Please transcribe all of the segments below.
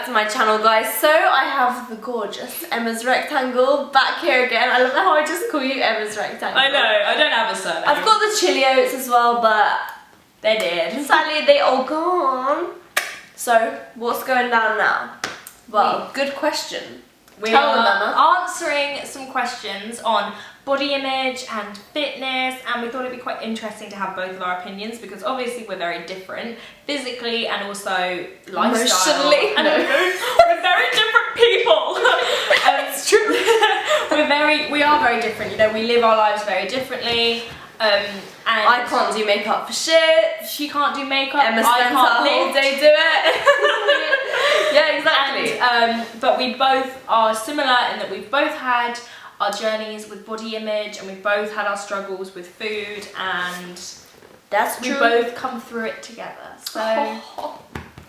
to my channel, guys. So I have the gorgeous Emma's Rectangle back here again. I love how I just call you Emma's Rectangle. I know, I don't have a surname. I've got the chili oats as well, but they did. Sadly, they all gone. So what's going down now? Well, good question. We are answering some questions on body image and fitness, and we thought it'd be quite interesting to have both of our opinions because obviously we're very different physically and also lifestyle. Emotionally. We're very different people. It's true. We are very different. You know, we live our lives very differently. And I can't do makeup for shit. She can't do makeup. Emma spends her whole day do it. Yeah, exactly. And, but we both are similar in that we've both had our journeys with body image, and we've both had our struggles with food, and that's true. We both come through it together. So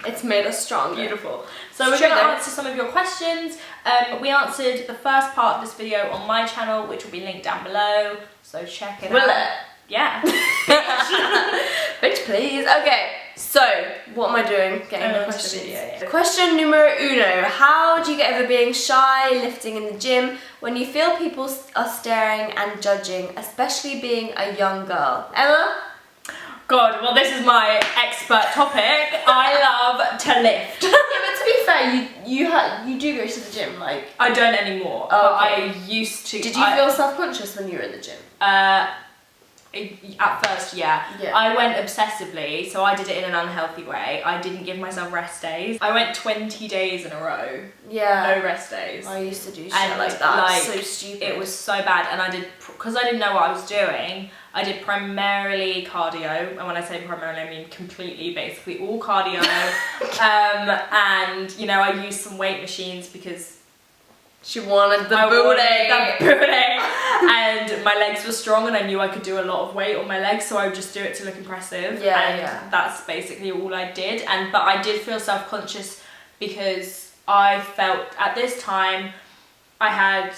it's made us stronger. Beautiful. So we're going to answer some of your questions. We answered the first part of this video on my channel, which will be linked down below. So check it out. Will it? Yeah. Bitch, please. Okay. So, what am I doing? Getting the questions. Yeah. Question numero uno. How do you get over being shy, lifting in the gym, when you feel people are staring and judging, especially being a young girl? Emma? God, well, this is my expert topic. I love to lift. Yeah, but to be fair, you do go to the gym, like... I don't anymore, oh, but okay. I used to. Did you feel self-conscious when you were in the gym? At first, yeah. Yeah. I went obsessively, so I did it in an unhealthy way. I didn't give myself rest days. I went 20 days in a row. Yeah. No rest days. I used to do shit and like that. Like, so stupid. It was so bad, and I did, because I didn't know what I was doing, I did primarily cardio, and when I say primarily, I mean completely, basically all cardio. And, you know, I used some weight machines because she wanted the booty. And my legs were strong, and I knew I could do a lot of weight on my legs, so I would just do it to look impressive. Yeah, and that's basically all I did. But I did feel self-conscious because I felt at this time I had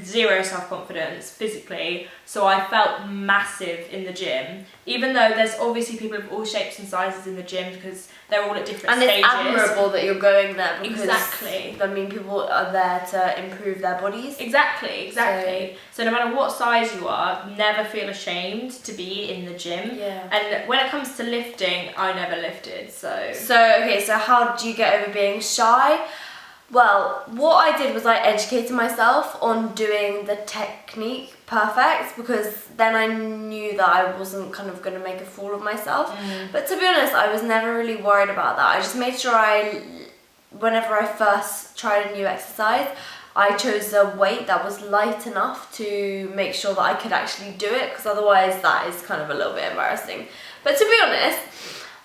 zero self-confidence physically, so I felt massive in the gym, even though there's obviously people of all shapes and sizes in the gym because they're all at different stages. And it's admirable that you're going there because exactly. I mean, people are there to improve their bodies. Exactly. So no matter what size you are, never feel ashamed to be in the gym. Yeah. And when it comes to lifting, I never lifted, so okay, so how do you get over being shy? Well, what I did was I educated myself on doing the technique perfect, because then I knew that I wasn't kind of going to make a fool of myself. But to be honest, I was never really worried about that. I just made sure whenever I first tried a new exercise, I chose a weight that was light enough to make sure that I could actually do it, because otherwise that is kind of a little bit embarrassing. But to be honest,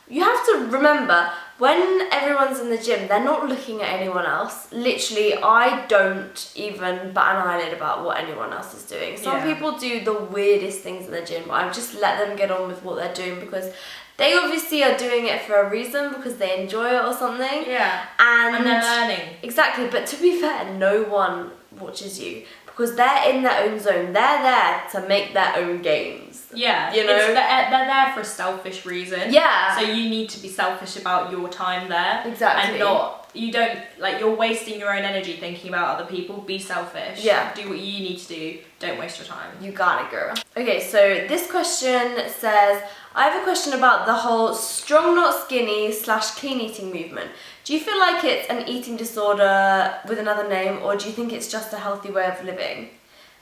you have to remember, when everyone's in the gym, they're not looking at anyone else. Literally, I don't even bat an eyelid about what anyone else is doing. Some people do the weirdest things in the gym, but I just let them get on with what they're doing because they obviously are doing it for a reason, because they enjoy it or something. Yeah. And they're learning. Exactly, but to be fair, no one watches you because they're in their own zone. They're there to make their own gains. Yeah, you know, they're there for a selfish reason. Yeah. So you need to be selfish about your time there. Exactly. And you're wasting your own energy thinking about other people. Be selfish. Yeah. Do what you need to do. Don't waste your time. You got it, girl. Okay, so this question says, I have a question about the whole strong not skinny / clean eating movement. Do you feel like it's an eating disorder with another name, or do you think it's just a healthy way of living?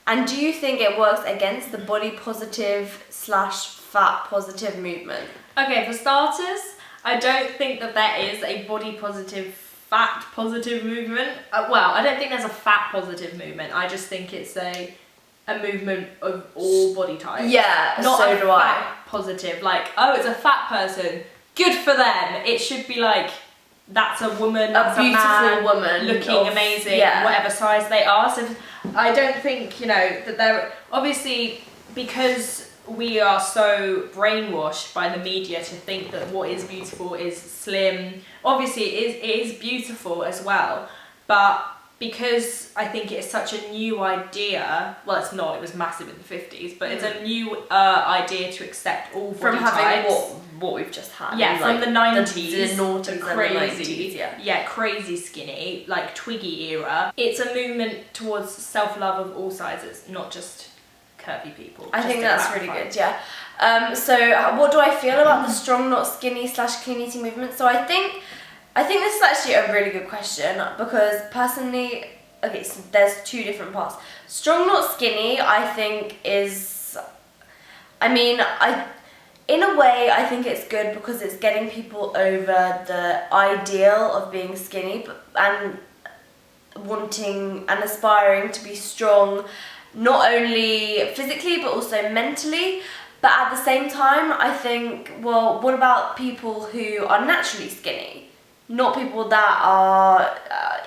And do you think it works against the body positive / fat positive movement? Okay, for starters, I don't think that there is a body positive, fat positive movement. Well, I don't think there's a fat positive movement. I just think it's a movement of all body types. Yeah, not so a do fat positive. Like, oh, it's a fat person. Good for them. It should be like, that's a woman, that's a beautiful woman looking amazing, whatever size they are. So I don't think, you know, that they're obviously, because we are so brainwashed by the media to think that what is beautiful is slim. Obviously it is beautiful as well, but because I think it's such a new idea. Well, it's not. It was massive in the 50s, but it's a new idea to accept all body from having types. what we've just had. Yeah, from the 90s, the noughties and the crazy, 90s, crazy skinny, like Twiggy era. It's a movement towards self-love of all sizes, not just curvy people. I think that's really good, yeah. So what do I feel about the strong, not skinny / clean eating movement? So I think this is actually a really good question, because personally, okay, so there's two different parts. Strong, not skinny, I think is, in a way, I think it's good because it's getting people over the ideal of being skinny and wanting and aspiring to be strong, not only physically but also mentally. But at the same time, I think, well, what about people who are naturally skinny? Not people that are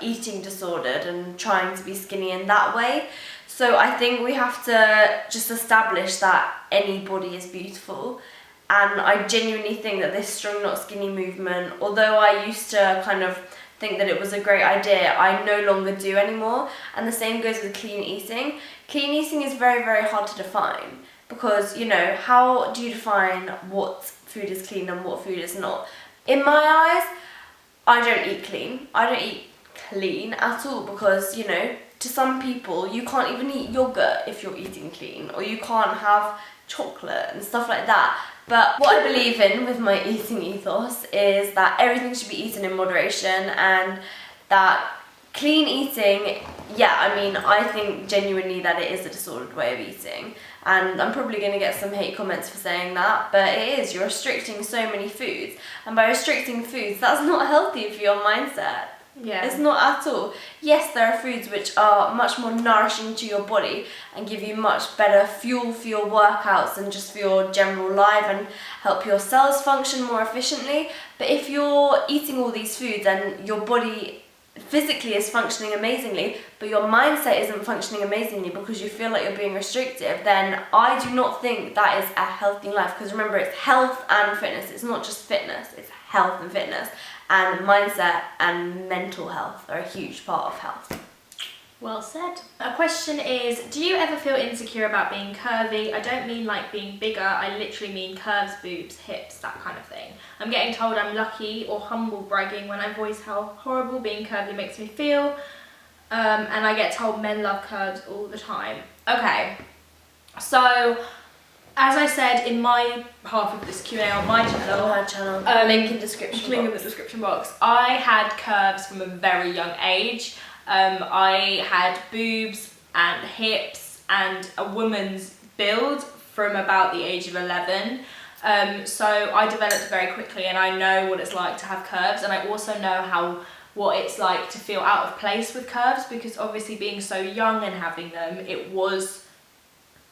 eating disordered and trying to be skinny in that way. So I think we have to just establish that any body is beautiful. And I genuinely think that this strong, not skinny movement, although I used to kind of think that it was a great idea, I no longer do anymore. And the same goes with clean eating. Clean eating is very, very hard to define, because, how do you define what food is clean and what food is not? In my eyes, I don't eat clean. I don't eat clean at all, because, to some people, you can't even eat yogurt if you're eating clean, or you can't have chocolate and stuff like that. But what I believe in with my eating ethos is that everything should be eaten in moderation, and that clean eating, I think genuinely that it is a disordered way of eating. And I'm probably going to get some hate comments for saying that, but it is. You're restricting so many foods. And by restricting foods, that's not healthy for your mindset. Yeah. It's not at all. Yes, there are foods which are much more nourishing to your body and give you much better fuel for your workouts and just for your general life and help your cells function more efficiently. But if you're eating all these foods and your body physically is functioning amazingly, but your mindset isn't functioning amazingly because you feel like you're being restrictive, then I do not think that is a healthy life. Because remember, it's health and fitness. It's not just fitness, it's health and fitness. And mindset and mental health are a huge part of health. Well said. A question is, do you ever feel insecure about being curvy? I don't mean like being bigger, I literally mean curves, boobs, hips, that kind of thing. I'm getting told I'm lucky or humble bragging when I voice how horrible being curvy makes me feel. And I get told men love curves all the time. Okay, so as I said in my half of this Q&A on my channel, Link in description in the description box, I had curves from a very young age. I had boobs and hips and a woman's build from about the age of 11. So I developed very quickly, and I know what it's like to have curves, and I also know what it's like to feel out of place with curves, because obviously being so young and having them, it was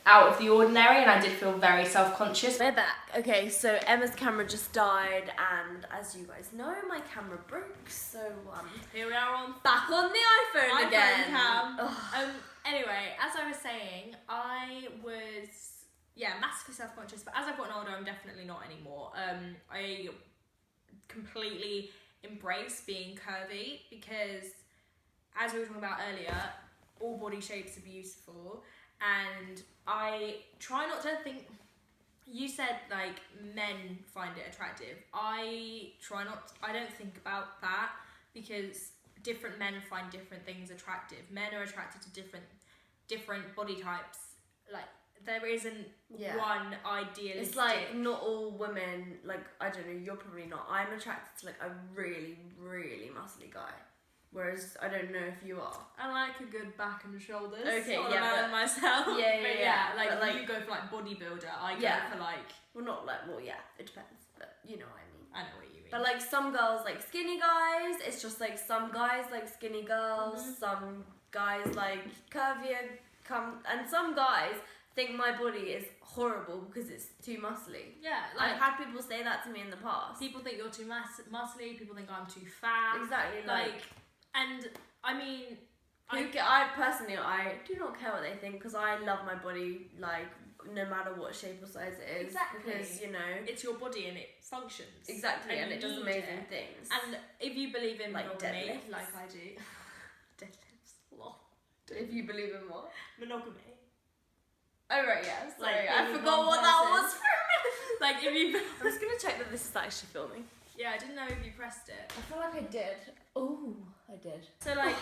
out of the ordinary, and I did feel very self-conscious. We're back. Okay, so Emma's camera just died, and as you guys know, my camera broke, so Here we are on back on the iPhone again. Cam. Anyway, as I was saying, I was massively self-conscious, but as I've gotten older, I'm definitely not anymore. I completely embrace being curvy, because as we were talking about earlier, all body shapes are beautiful. And I try not to think, you said like men find it attractive. I don't think about that, because different men find different things attractive. Men are attracted to different body types. Like there isn't one idealistic. It's like not all women, like I don't know, you're probably not. I'm attracted to like a really, really muscly guy. Whereas I don't know if you are. I like a good back and shoulders. Okay, but myself. Yeah. Like you go for like bodybuilder. I go for like. Well, not like it depends, but you know what I mean. I know what you mean. But like some girls like skinny guys. It's just like some guys like skinny girls. Mm-hmm. Some guys like curvier. And some guys think my body is horrible because it's too muscly. Yeah, like I've had people say that to me in the past. People think you're too muscly. People think I'm too fat. Exactly, like. And I mean, I personally do not care what they think, because I love my body, like no matter what shape or size it is. Exactly. Because it's your body and it functions. Exactly, and it does amazing things. And if you believe in like monogamy, deadlifts. like I do, deadlifts. If you believe in what? Monogamy. Oh right, yeah. Sorry, Like, I being forgot one what that person. was for. Like, if you... I'm just gonna check that this is actually filming. Yeah, I didn't know if you pressed it. I feel like I did. Oh, I did. So, like,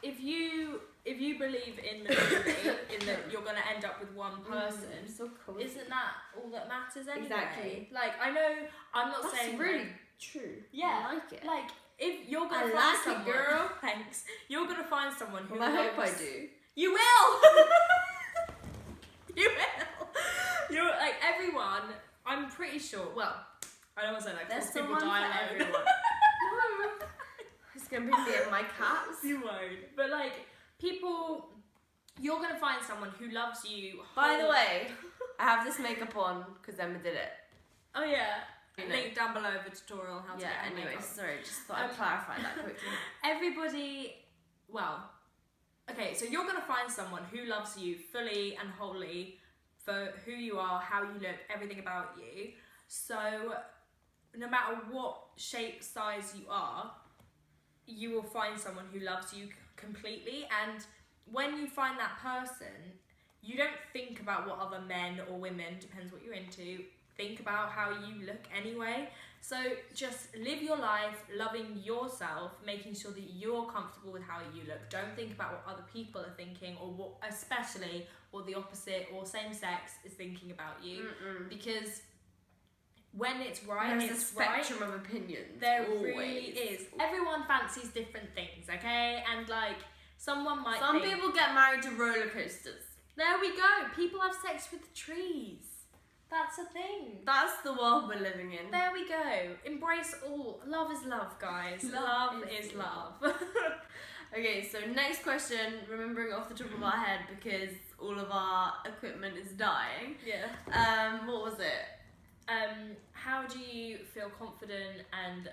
if you believe in monogamy, in that you're gonna end up with one person, So cool. isn't that all that matters anyway? Exactly. Like, I know, I'm not That's saying... really like, true. yeah. I like it. Like, if you're gonna I find like it, someone... girl. Thanks. You're gonna find someone who Well, I hope I loves- do. You will! You will! You're, like, everyone, I'm pretty sure... Well, I don't want to say like, There's because people someone for die alone. everyone. It's gonna be me and my cats. You won't. But like, people, you're gonna find someone who loves you. By the way, I have this makeup on because Emma did it. Oh yeah. You know. Link down below of a tutorial on how to Yeah, get anyway, makeup. sorry, just thought I'd clarify that quickly. Everybody, well, okay, so you're gonna find someone who loves you fully and wholly for who you are, how you look, everything about you. So no matter what shape, size you are, you will find someone who loves you completely. And when you find that person, you don't think about what other men or women, depends what you're into, think about how you look anyway. So just live your life loving yourself, making sure that you're comfortable with how you look. Don't think about what other people are thinking, or what, especially what the opposite or same sex is thinking about you. Because when it's right, There's a it's right. spectrum of opinions. There always. really is. Everyone fancies different things, okay? And like, someone might Some think, people get married to roller coasters. there we go, people have sex with trees. That's a thing. That's the world we're living in. There we go. Embrace all. Love is love, guys. Love is love. Okay, so next question, remembering off the top of our head because all of our equipment is dying. Yeah. What was it? How do you feel confident and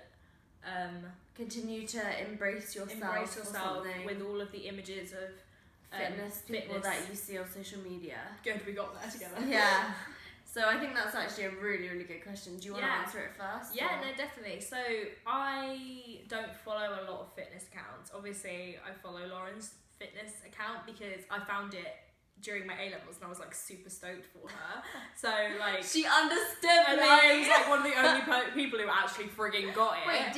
Continue to embrace yourself. embrace or yourself something. with all of the images of fitness people fitness. that you see on social media. Good, we got there together. Yeah. So I think that's actually a really, really good question. Do you want to Yeah. answer it first? Yeah, or? no, definitely. So I don't follow a lot of fitness accounts. Obviously, I follow Lauren's fitness account because I found it during my A-levels and I was like super stoked for her. So like, She understood and me. I was like one of the only people who actually frigging got it. Wait,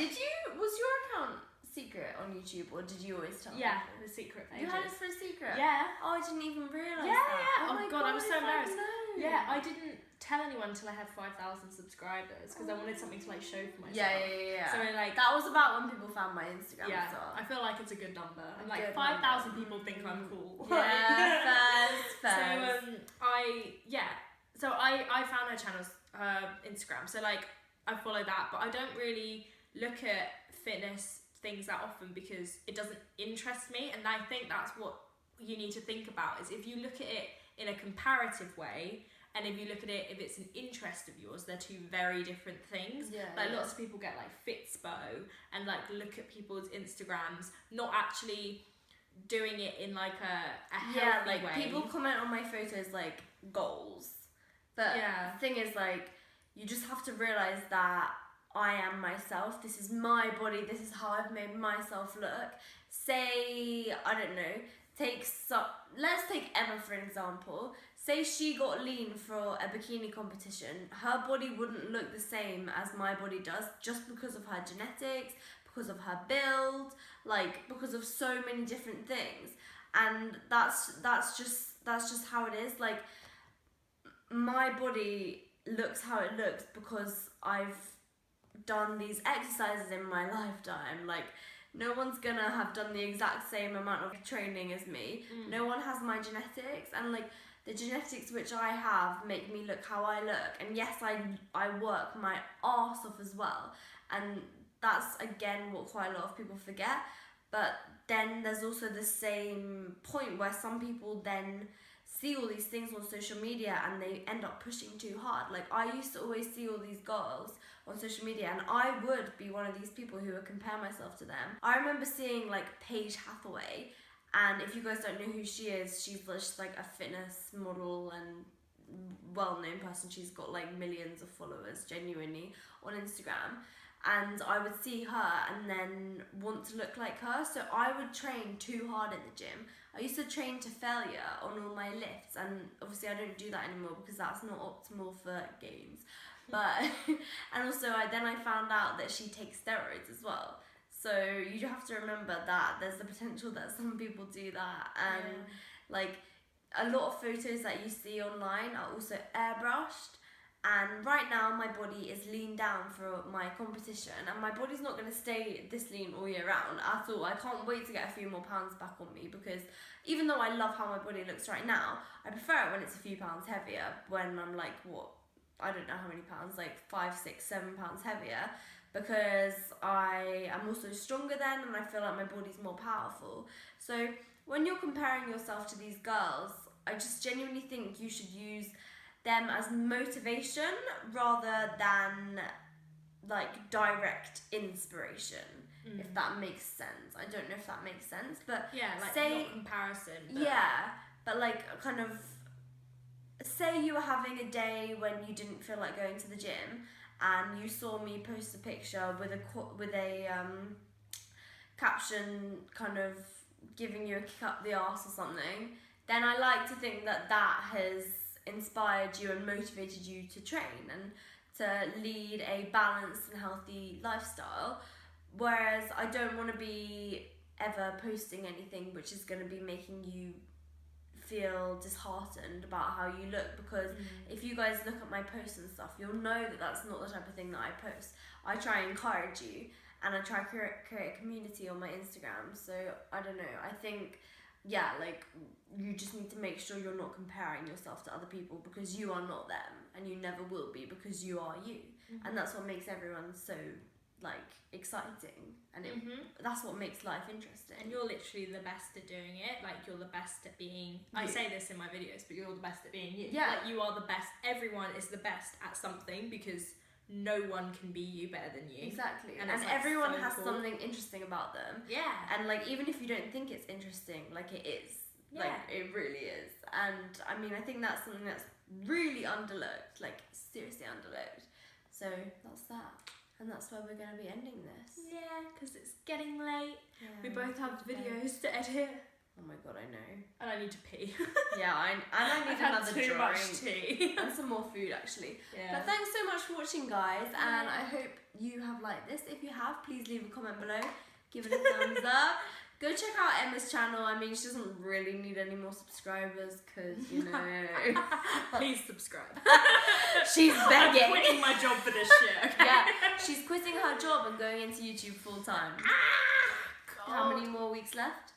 was your account secret on YouTube or did you always tell Yeah, people? the secret You pages. had it for a secret? Yeah. Oh, I didn't even realise Yeah, that. yeah. Oh, my Oh, God, I was so if I'd embarrassed. known. Yeah, I didn't tell anyone until I had 5,000 subscribers because I wanted something to like show for myself. Yeah. So like, that was about when people found my Instagram yeah, as well. I feel like it's a good number. I'm A like good 5,000 number. people think I'm cool. Yeah, fairs. So I found her channel's Instagram. So like I follow that, but I don't really look at fitness things that often because it doesn't interest me. And I think that's what you need to think about is if you look at it in a comparative way. And if you look at it, if it's an interest of yours, they're two very different things. Yeah, like yeah. lots of people get like Fitspo and like look at people's Instagrams, not actually doing it in like a healthy like way. people comment on my photos like goals. But Yeah. the thing is like you just have to realise that I am myself. This is my body. This is how I've made myself look. Say, I don't know, let's take Emma for example. Say she got lean for a bikini competition. Her body wouldn't look the same as my body does just because of her genetics, because of her build, like because of so many different things. And that's just how it is. Like my body looks how it looks because I've done these exercises in my lifetime. Like no one's gonna have done the exact same amount of training as me. No one has my genetics, and like the genetics which I have make me look how I look. And yes, I work my arse off as well, and that's again what quite a lot of people forget. But then there's also the same point where some people then see all these things on social media and they end up pushing too hard. Like I used to always see all these girls on social media and I would be one of these people who would compare myself to them. I remember seeing like Paige Hathaway, and if you guys don't know who she is, she's just like a fitness model and well-known person. She's got like millions of followers genuinely on Instagram. and I would see her and then want to look like her, so I would train too hard in the gym. I used to train to failure on all my lifts, and obviously I don't do that anymore because that's not optimal for gains. But and also then I found out that she takes steroids as well. So you have to remember that there's the potential that some people do that, and like a lot of photos that you see online are also airbrushed. And right now my body is lean down for my competition, and my body's not going to stay this lean all year round at all. I can't wait to get a few more pounds back on me, because even though I love how my body looks right now, I prefer it when it's a few pounds heavier, when I'm like, I don't know how many pounds, like 5, 6, 7 pounds heavier, because I am also stronger then, and I feel like my body's more powerful. So when you're comparing yourself to these girls, I just genuinely think you should use them as motivation rather than like direct inspiration, if that makes sense. I don't know if that makes sense, but like say, not comparison. But like kind of say you were having a day when you didn't feel like going to the gym, and you saw me post a picture with a caption kind of giving you a kick up the arse or something, then I like to think that has inspired you and motivated you to train and to lead a balanced and healthy lifestyle. Whereas I don't want to be ever posting anything which is going to be making you feel disheartened about how you look, because if you guys look at my posts and stuff, you'll know that that's not the type of thing that I post. I try and encourage you, and I try to create a community on my Instagram. So I don't know, I think like you just need to make sure you're not comparing yourself to other people, because you are not them, and you never will be, because you are you. And that's what makes everyone so like exciting, and that's what makes life interesting. And you're literally the best at doing it. Like, you're the best at being, I say this in my videos, but you're the best at being you. Like, you are the best. Everyone is the best at something, because no one can be you better than you. Exactly. And like, everyone so has cool. something interesting about them. And like, even if you don't think it's interesting, like it is. Like, it really is. And I mean, I think that's something that's really underlooked, like seriously underlooked. So that's that. And that's where we're going to be ending this. Yeah, because it's getting late. We both have videos to edit. Oh my god, I know. And I need to pee. I need another too drink. Much tea. And some more food, actually. But thanks so much for watching, guys. And I hope you have liked this. If you have, please leave a comment below. Give it a thumbs up. Go check out Emma's channel. I mean, she doesn't really need any more subscribers, because, you know. Please subscribe. She's begging. I'm quitting my job for this shit, okay? She's quitting her job and going into YouTube full time. How many more weeks left?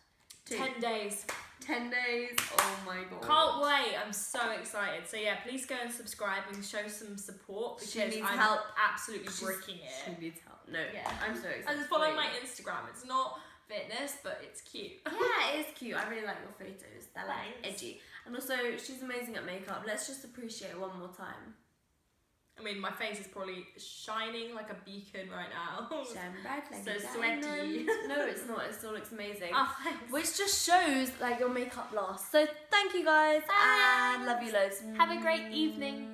2. 10 days. 10 days. Oh my god. Can't wait. I'm so excited. So yeah, please go and subscribe and show some support, because she needs I'm help. absolutely bricking it. She needs help. No. I'm so excited. And follow my Instagram. It's not fitness, but it's cute. Yeah, it is cute. I really like your photos. They're like edgy. And also, she's amazing at makeup. Let's just appreciate it one more time. I mean, my face is probably shining like a beacon right now. Shine bright like so a sweaty. diamond. No, it's not. It still looks amazing. Oh, thanks. Which just shows like your makeup lasts. So thank you guys. Thanks. And love you loads. Have a great evening.